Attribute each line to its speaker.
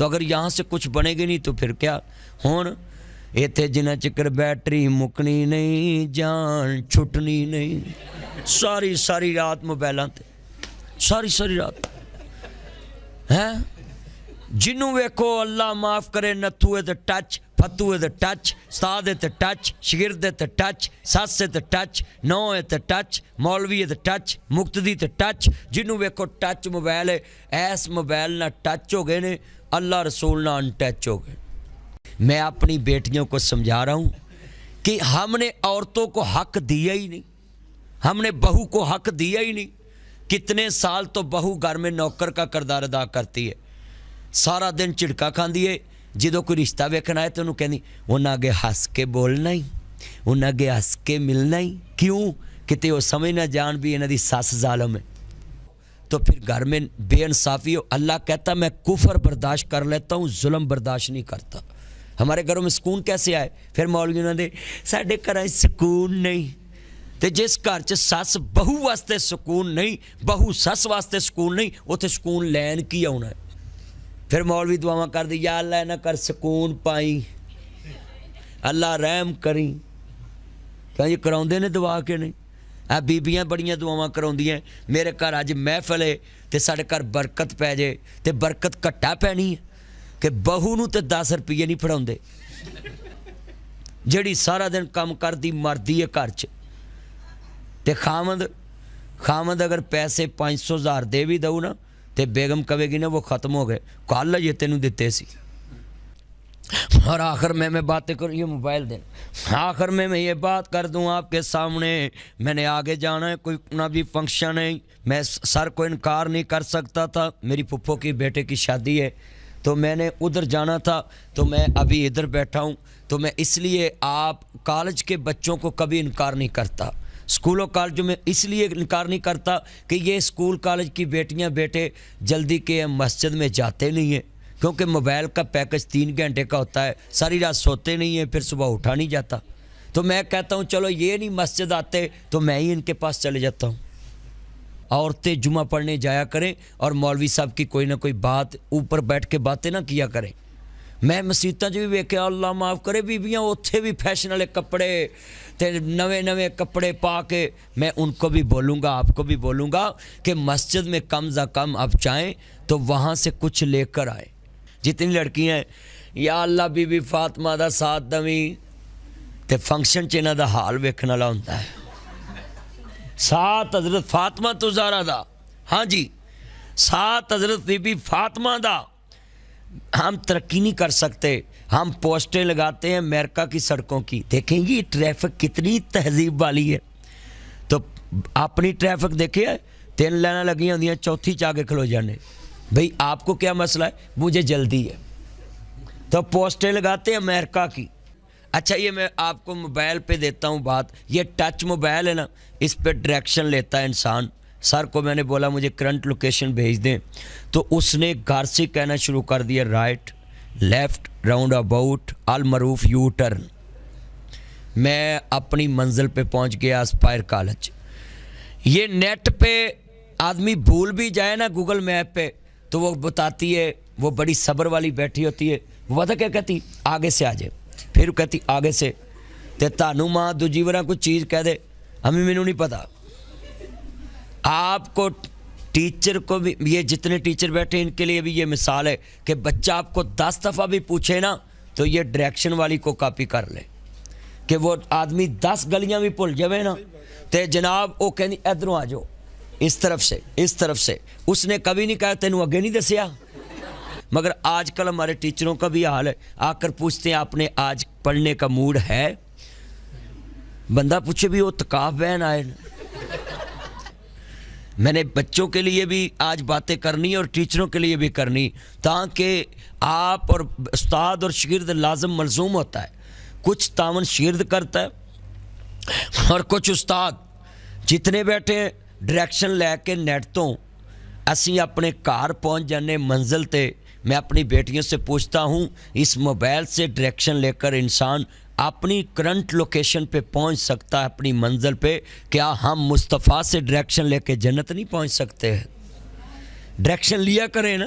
Speaker 1: تو اگر یہاں سے کچھ بنے گی نہیں تو پھر کیا ہون ایتھے جنہ چکر بیٹری مکنی نہیں جان چھٹنی نہیں ساری ساری رات موبائلاں تے ساری رات ہیں جنوں ویکھو اللہ معاف کرے نتھو تے ٹچ فتو تے ٹچ استاد تے ٹچ شاگرد تے ٹچ سس تے ٹچ نو تے ٹچ مولوی تے ٹچ مقتدی تے ٹچ جنوں ویکھو ٹچ موبائل ہے ایس موبائل نہ ٹچ ہو گئے نے اللہ رسول نہ ان ٹچ ہو گئے میں اپنی بیٹیوں کو سمجھا رہا ہوں کہ ہم نے عورتوں کو حق دیا ہی نہیں ہم نے بہو کو حق دیا ہی نہیں کتنے سال تو بہو گھر میں نوکر کا کردار ادا کرتی ہے سارا دن چڑکا کھاندی ہے جدوں کوئی رشتہ ویکھنا ہے تو انہوں کہنی انہاں اگے ہس کے بولنا ہی انہاں اگے ہس کے ملنا ہی کیوں کتے وہ سمجھ نہ جان بھی انہاں دی ساس ظالم ہے تو پھر گھر میں بے انصافی ہو اللہ کہتا میں کفر برداشت کر لیتا ہوں ظلم برداشت نہیں کرتا ہمارے گھروں میں سکون کیسے آئے پھر مولویوں نے ساڈے گھر سکون نہیں تے جس گھر چ سس بہو واسطے سکون نہیں بہو سس واسطے سکون نہیں اتنے سکون لین کی آنا ہے پھر مولوی دعاواں کر دی یا اللہ نہ کر سکون پائی اللہ رحم کریں کہ یہ کراؤندے نے دعا کے نہیں بیبیاں بڑیاں دعاواں کراؤندیاں میرے گھر اج محفل ہے تے ساڈے گھر برکت پی جائے تے برکت گھٹا پینی ہے کہ بہو نو تے 10 روپیے نہیں پڑھاؤندے جڑی سارا دن کام کردی مردی ہے گھر چ تے خامد اگر پیسے 500,000 دے بھی دو نا تے بیگم کہے گی نا وہ ختم ہو گئے کل یہ تینوں دیتے سی اور آخر میں باتیں کروں یہ موبائل دینا آخر میں یہ بات کر دوں آپ کے سامنے میں نے آگے جانا ہے کوئی نہ بھی فنکشن ہے میں سر کو انکار نہیں کر سکتا تھا میری پھپھو کی بیٹے کی شادی ہے تو میں نے ادھر جانا تھا تو میں ابھی ادھر بیٹھا ہوں تو میں اس لیے آپ کالج کے بچوں کو کبھی انکار نہیں کرتا اسکولوں کالجوں میں اس لیے انکار نہیں کرتا کہ یہ اسکول کالج کی بیٹیاں بیٹے جلدی کے مسجد میں جاتے نہیں ہیں کیونکہ موبائل کا پیکج 3 گھنٹے کا ہوتا ہے ساری رات سوتے نہیں ہیں پھر صبح اٹھا نہیں جاتا تو میں کہتا ہوں چلو یہ نہیں مسجد آتے تو میں ہی ان کے پاس چلے جاتا ہوں عورتیں جمعہ پڑھنے جایا کریں اور مولوی صاحب کی کوئی نہ کوئی بات اوپر بیٹھ کے باتیں نہ کیا کریں میں مسیتاں بھی ویکھیا اللہ معاف کرے بیبیاں اتھے بھی فیشن والے کپڑے تے نوے کپڑے پا کے میں ان کو بھی بولوں گا آپ کو بھی بولوں گا کہ مسجد میں کم از کم اب چاہیں تو وہاں سے کچھ لے کر آئے جتنی لڑکیاں ہیں یا اللہ بی بی فاطمہ دا ساتھ دویں تے فنکشن چ انہاں دا حال ویکھن والا ہوندا ہے ساتھ حضرت فاطمہ تو زہرا دا ہاں جی ساتھ حضرت بی بی فاطمہ دا ہم ترقی نہیں کر سکتے ہم پوسٹیں لگاتے ہیں امریکہ کی سڑکوں کی دیکھیں گی ٹریفک کتنی تہذیب والی ہے تو اپنی ٹریفک دیکھے 3 لائنیں لگی ہوندیاں چوتھی چاہ کے کھلو جانے بھئی آپ کو کیا مسئلہ ہے مجھے جلدی ہے تو پوسٹیں لگاتے ہیں امریکہ کی اچھا یہ میں آپ کو موبائل پہ دیتا ہوں بات یہ ٹچ موبائل ہے نا اس پہ ڈائریکشن لیتا ہے انسان سر کو میں نے بولا مجھے کرنٹ لوکیشن بھیج دیں تو اس نے گھر سے کہنا شروع کر دیا رائٹ لیفٹ راؤنڈ اباؤٹ المعروف یو ٹرن میں اپنی منزل پہ پہنچ گیا اسپائر کالج یہ نیٹ پہ آدمی بھول بھی جائے نا گوگل میپ پہ تو وہ بتاتی ہے وہ بڑی صبر والی بیٹھی ہوتی ہے وہ پتہ کیا کہتی آگے سے آ جائے پھر کہتی آگے سے تے تانوں ماں دوجی وارا کوئی چیز کہہ دے ہمیں مینوں نہیں پتا آپ کو ٹیچر کو بھی یہ جتنے ٹیچر بیٹھے ان کے لیے بھی یہ مثال ہے کہ بچہ آپ کو 10 دفعہ بھی پوچھے نا تو یہ ڈائریکشن والی کو کاپی کر لے کہ وہ آدمی 10 گلیاں بھی بھول جائے نا تے جناب وہ کہنی ادھروں آ جاؤ اس طرف سے اس نے کبھی نہیں کہا تینوں اگے نہیں دسیا مگر آج کل ہمارے ٹیچروں کا بھی حال ہے آ کر پوچھتے ہیں آپ نے آج پڑھنے کا موڈ ہے بندہ پوچھے بھی وہ تکاف بہن آئے میں نے بچوں کے لیے بھی آج باتیں کرنی اور ٹیچروں کے لیے بھی کرنی تاکہ آپ اور استاد اور شاگرد لازم ملزوم ہوتا ہے کچھ تعاون شاگرد کرتا ہے اور کچھ استاد جتنے بیٹھے ڈائریکشن لے کے نیٹ تو اسی اپنے گھر پہنچ جانے منزل تے میں اپنی بیٹیوں سے پوچھتا ہوں اس موبائل سے ڈائریکشن لے کر انسان اپنی کرنٹ لوکیشن پہ پہنچ سکتا ہے اپنی منزل پہ کیا ہم مصطفیٰ سے ڈائریکشن لے کے جنت نہیں پہنچ سکتے ڈائریکشن لیا کریں نا